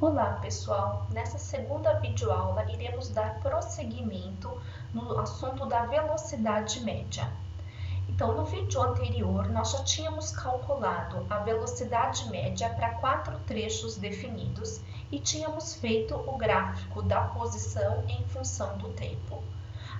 Olá pessoal, nessa segunda videoaula iremos dar prosseguimento no assunto da velocidade média. Então, no vídeo anterior, nós já tínhamos calculado a velocidade média para 4 trechos definidos e tínhamos feito o gráfico da posição em função do tempo.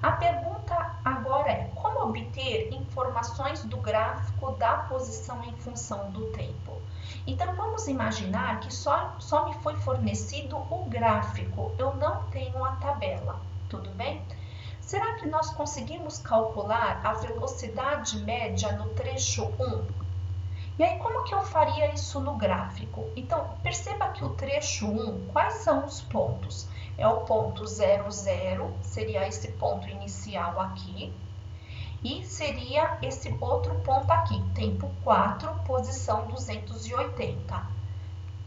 A pergunta agora é: como obter informações do gráfico da posição em função do tempo? Então, vamos imaginar que só me foi fornecido o gráfico, eu não tenho a tabela, tudo bem? Será que nós conseguimos calcular a velocidade média no trecho 1? E aí, como que eu faria isso no gráfico? Então, perceba que o trecho 1, quais são os pontos? É o ponto 0, 0, seria esse ponto inicial aqui. E seria esse outro ponto aqui, tempo 4, posição 280.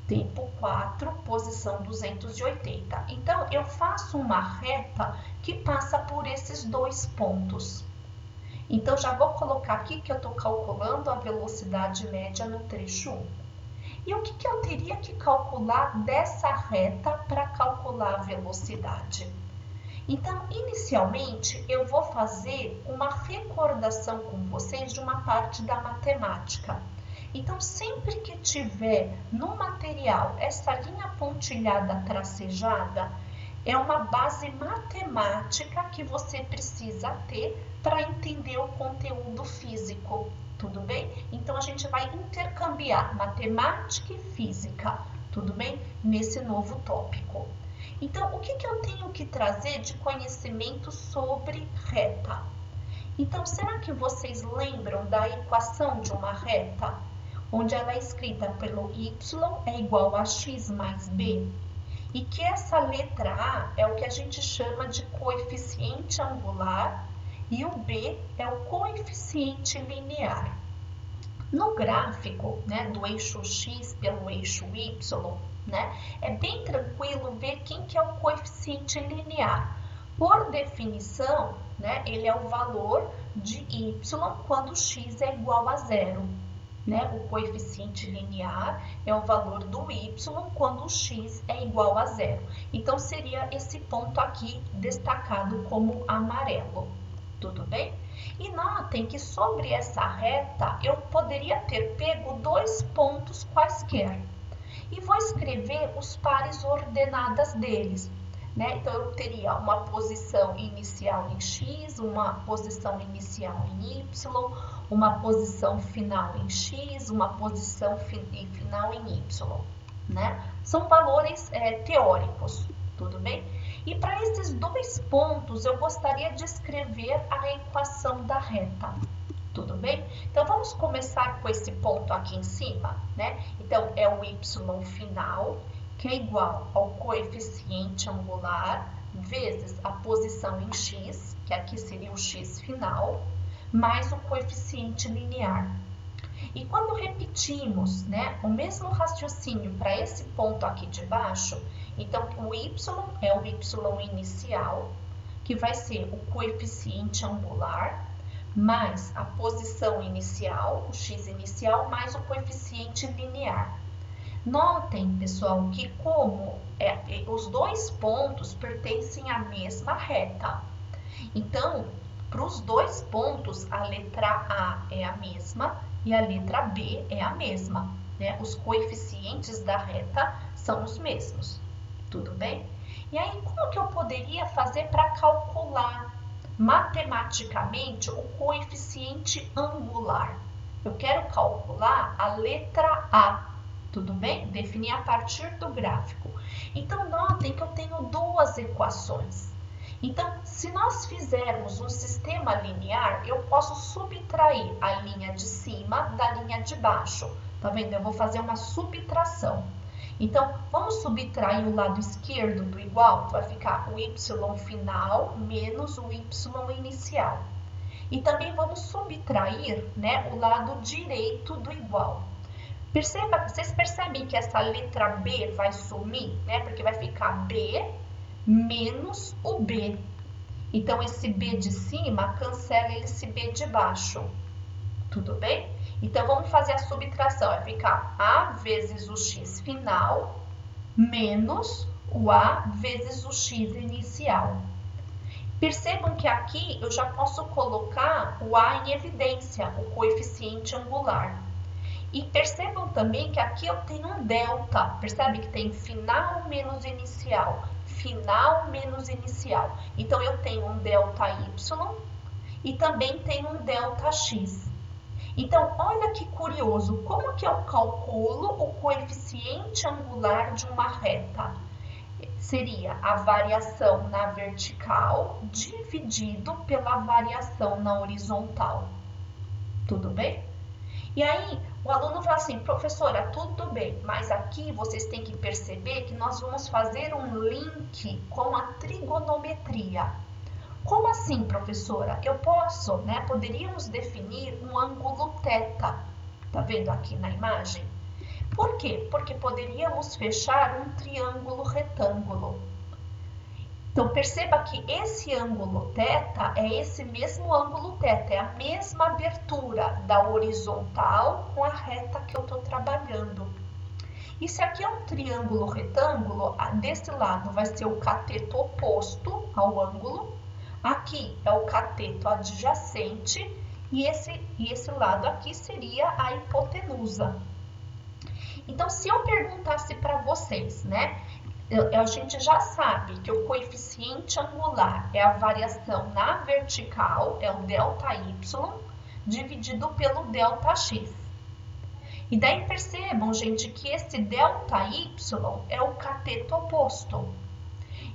Tempo 4, posição 280. Então, eu faço uma reta que passa por esses dois pontos. Então, já vou colocar aqui que eu estou calculando a velocidade média no trecho 1. E o que eu teria que calcular dessa reta para calcular a velocidade? Então, inicialmente, eu vou fazer uma recordação com vocês de uma parte da matemática. Então, sempre que tiver no material essa linha pontilhada tracejada, é uma base matemática que você precisa ter para entender o conteúdo físico, tudo bem? Então, a gente vai intercambiar matemática e física, tudo bem? Nesse novo tópico. Então, o que eu tenho que trazer de conhecimento sobre reta? Então, será que vocês lembram da equação de uma reta? Onde ela é escrita pelo y é igual a x mais b? E que essa letra A é o que a gente chama de coeficiente angular e o b é o coeficiente linear. No gráfico, né, do eixo x pelo eixo y, né, é bem tranquilo ver quem que é o coeficiente linear. Por definição, né, ele é o valor de y quando x é igual a zero. Né? O coeficiente linear é o valor do y quando x é igual a zero. Então, seria esse ponto aqui destacado como amarelo. Tudo bem? E notem que sobre essa reta eu poderia ter pego dois pontos quaisquer. E vou escrever os pares ordenadas deles. Né? Então, eu teria uma posição inicial em x, uma posição inicial em y, uma posição final em x, uma posição final em y. Né? São valores teóricos, tudo bem? E para esses dois pontos, eu gostaria de escrever a equação da reta. Tudo bem? Então, vamos começar com esse ponto aqui em cima, né? Então, é o y final, que é igual ao coeficiente angular, vezes a posição em x, que aqui seria o x final, mais o coeficiente linear. E quando repetimos, né, o mesmo raciocínio para esse ponto aqui de baixo, então, o y é o y inicial, que vai ser o coeficiente angular, mais a posição inicial, o x inicial, mais o coeficiente linear. Notem, pessoal, que como os dois pontos pertencem à mesma reta. Então, para os dois pontos, a letra A é a mesma e a letra B é a mesma. Né? Os coeficientes da reta são os mesmos. Tudo bem? E aí, como que eu poderia fazer para calcular matematicamente o coeficiente angular? Eu quero calcular a letra A, tudo bem? Definir a partir do gráfico. Então, notem que eu tenho duas equações. Então, se nós fizermos um sistema linear, eu posso subtrair a linha de cima da linha de baixo. Tá vendo? Eu vou fazer uma subtração. Então, vamos subtrair o lado esquerdo do igual, vai ficar o y final menos o y inicial. E também vamos subtrair, né, o lado direito do igual. Vocês percebem que essa letra B vai sumir, né, porque vai ficar B menos o B. Então, esse B de cima cancela esse B de baixo. Tudo bem? Então, vamos fazer a subtração. Vai ficar A vezes o x final menos o A vezes o x inicial. Percebam que aqui eu já posso colocar o A em evidência, o coeficiente angular. E percebam também que aqui eu tenho um delta, percebe que tem final menos inicial, final menos inicial. Então, eu tenho um delta y e também tenho um delta x. Então, olha que curioso, como que eu calculo o coeficiente angular de uma reta? Seria a variação na vertical dividido pela variação na horizontal. Tudo bem? E aí, o aluno fala assim, professora, tudo bem, mas aqui vocês têm que perceber que nós vamos fazer um link com a trigonometria. Como assim, professora? Eu posso, né? Poderíamos definir um ângulo θ. Tá vendo aqui na imagem? Por quê? Porque poderíamos fechar um triângulo retângulo. Então, perceba que esse ângulo θ é esse mesmo ângulo θ, é a mesma abertura da horizontal com a reta que eu estou trabalhando. E se aqui é um triângulo retângulo, desse lado vai ser o cateto oposto ao ângulo, aqui é o cateto adjacente e esse lado aqui seria a hipotenusa. Então, se eu perguntasse para vocês, né? A gente já sabe que o coeficiente angular é a variação na vertical, é o ΔY, dividido pelo ΔX. E daí percebam, gente, que esse ΔY é o cateto oposto.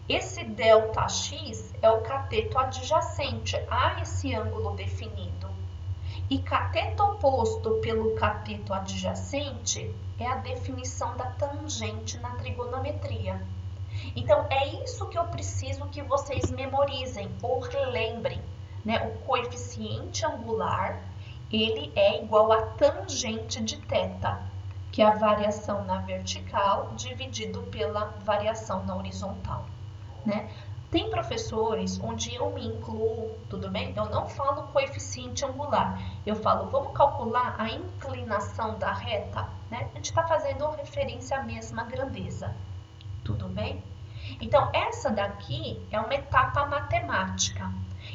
Esse ΔX é o cateto adjacente a esse ângulo definido. E cateto oposto pelo cateto adjacente é a definição da tangente na trigonometria. Então, é isso que eu preciso que vocês memorizem ou relembrem, né? O coeficiente angular, ele é igual a tangente de θ, que é a variação na vertical dividido pela variação na horizontal, né? Tem professores onde eu me incluo, tudo bem? Eu não falo coeficiente angular, eu falo, vamos calcular a inclinação da reta, né? A gente está fazendo referência à mesma grandeza, tudo bem? Então, essa daqui é uma etapa matemática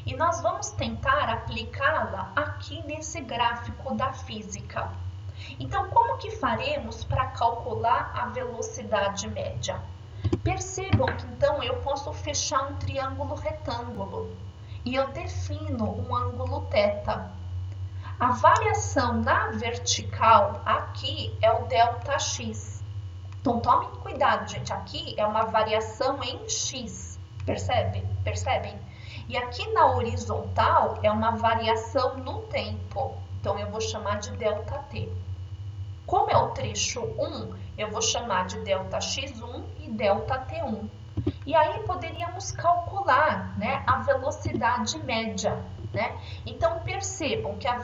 e nós vamos tentar aplicá-la aqui nesse gráfico da física. Então, como que faremos para calcular a velocidade média? Percebam que então eu posso fechar um triângulo retângulo e eu defino um ângulo θ. A variação na vertical aqui é o ΔX. Então tomem cuidado, gente, aqui é uma variação em x, percebem? E aqui na horizontal é uma variação no tempo, então eu vou chamar de ΔT. Como é o trecho 1, eu vou chamar de ΔX1 e ΔT1. E aí poderíamos calcular, né, a velocidade média, né? Então percebam que a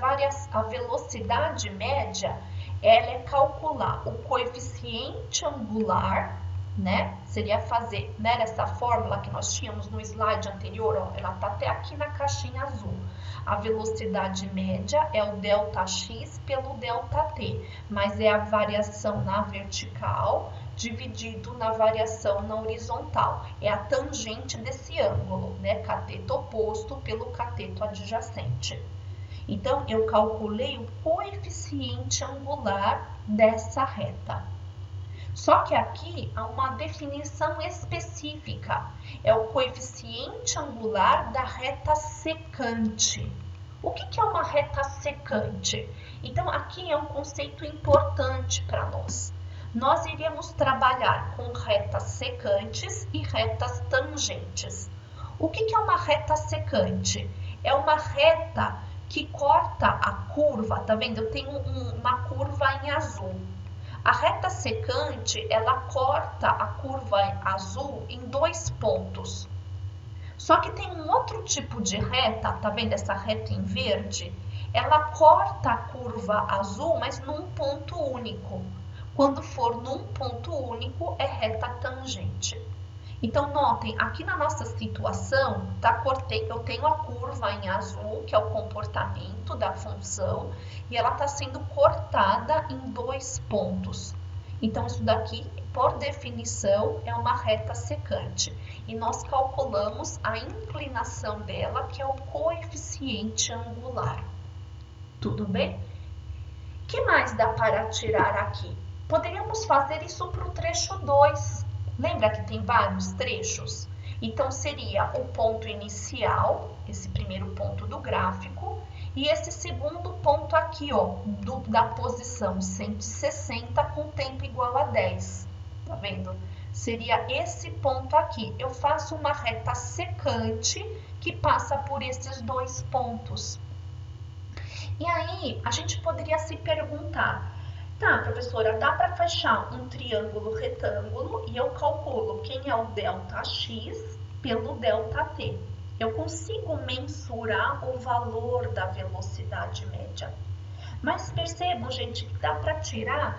velocidade média, ela é calcular o coeficiente angular, né? Seria fazer, né, nessa fórmula que nós tínhamos no slide anterior, ó, ela está até aqui na caixinha azul. A velocidade média é o ΔX pelo ΔT, mas é a variação na vertical dividido na variação na horizontal. É a tangente desse ângulo, né? Cateto oposto pelo cateto adjacente. Então, eu calculei o coeficiente angular dessa reta. Só que aqui há uma definição específica. É o coeficiente angular da reta secante. O que é uma reta secante? Então, aqui é um conceito importante para nós. Nós iríamos trabalhar com retas secantes e retas tangentes. O que é uma reta secante? É uma reta que corta a curva, tá vendo? Eu tenho uma curva em azul. A reta secante, ela corta a curva azul em 2 pontos. Só que tem um outro tipo de reta, tá vendo essa reta em verde? Ela corta a curva azul, mas num ponto único. Quando for num ponto único, é reta tangente. Então, notem, aqui na nossa situação, eu tenho a curva em azul, que é o comportamento da função, e ela está sendo cortada em 2 pontos. Então, isso daqui por definição, é uma reta secante. E nós calculamos a inclinação dela, que é o coeficiente angular. Tudo bem? O que mais dá para tirar aqui? Poderíamos fazer isso para o trecho 2. Lembra que tem vários trechos? Então, seria o ponto inicial, esse primeiro ponto do gráfico, e esse segundo ponto aqui, ó, da posição 160 com tempo igual a 10. Tá vendo? Seria esse ponto aqui. Eu faço uma reta secante que passa por esses dois pontos. E aí, a gente poderia se perguntar, tá, professora, dá para fechar um triângulo retângulo e eu calculo quem é o ΔX pelo ΔT. Eu consigo mensurar o valor da velocidade média. Mas percebam, gente, que dá para tirar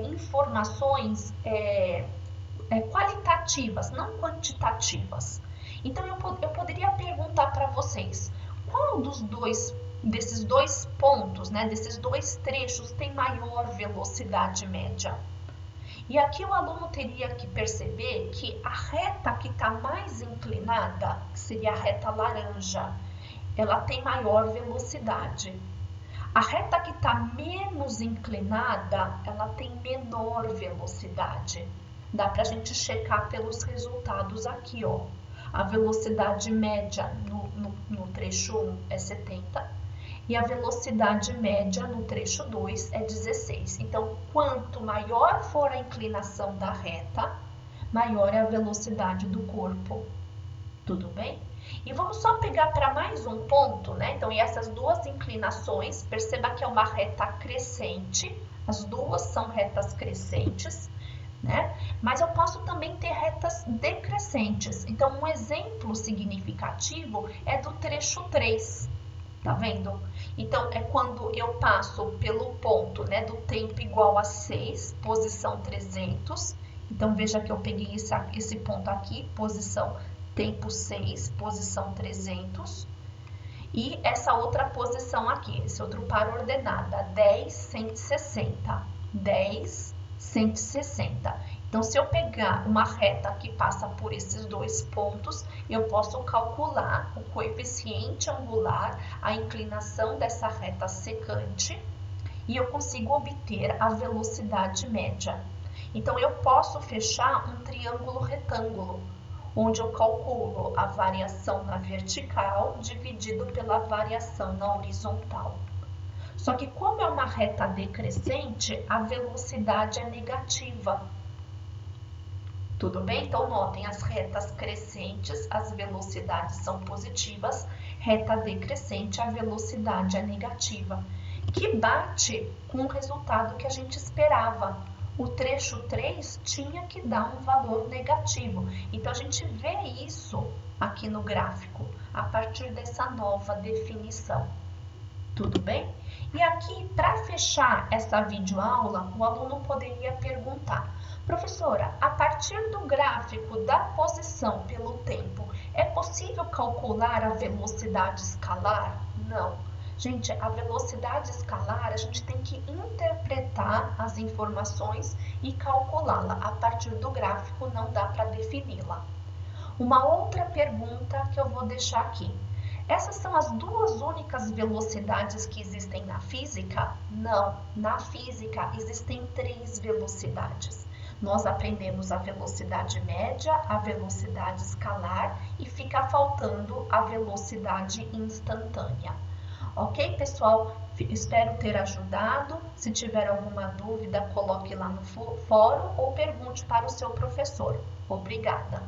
informações qualitativas, não quantitativas. Então, eu poderia perguntar para vocês, qual desses dois pontos, né, desses dois trechos, tem maior velocidade média? E aqui o aluno teria que perceber que a reta que está mais inclinada, que seria a reta laranja, ela tem maior velocidade. A reta que está menos inclinada, ela tem menor velocidade. Dá para a gente checar pelos resultados aqui, ó. A velocidade média no trecho 1 é 70 e a velocidade média no trecho 2 é 16. Então, quanto maior for a inclinação da reta, maior é a velocidade do corpo. Tudo bem? E vamos só pegar para mais um ponto, né? Então, e essas duas inclinações, perceba que é uma reta crescente, as duas são retas crescentes, né? Mas eu posso também ter retas decrescentes. Então, um exemplo significativo é do trecho 3. Tá vendo? Então, é quando eu passo pelo ponto, né, do tempo igual a 6, posição 300. Então, veja que eu peguei esse ponto aqui, posição tempo 6, posição 300. E essa outra posição aqui, esse outro par ordenada, 10, 160. 10, 160. Então, se eu pegar uma reta que passa por esses dois pontos, eu posso calcular o coeficiente angular, a inclinação dessa reta secante, e eu consigo obter a velocidade média. Então, eu posso fechar um triângulo retângulo, onde eu calculo a variação na vertical dividido pela variação na horizontal. Só que como é uma reta decrescente, a velocidade é negativa. Tudo bem? Então, notem, as retas crescentes, as velocidades são positivas, reta decrescente, a velocidade é negativa, que bate com o resultado que a gente esperava. O trecho 3 tinha que dar um valor negativo. Então, a gente vê isso aqui no gráfico, a partir dessa nova definição. Tudo bem? E aqui, para fechar essa videoaula, o aluno poderia perguntar, professora, a partir do gráfico da posição pelo tempo, é possível calcular a velocidade escalar? Não. Gente, a velocidade escalar, a gente tem que interpretar as informações e calculá-la. A partir do gráfico, não dá para defini-la. Uma outra pergunta que eu vou deixar aqui. Essas são as duas únicas velocidades que existem na física? Não, na física existem 3 velocidades. Nós aprendemos a velocidade média, a velocidade escalar e fica faltando a velocidade instantânea. Ok, pessoal? Espero ter ajudado. Se tiver alguma dúvida, coloque lá no fórum ou pergunte para o seu professor. Obrigada!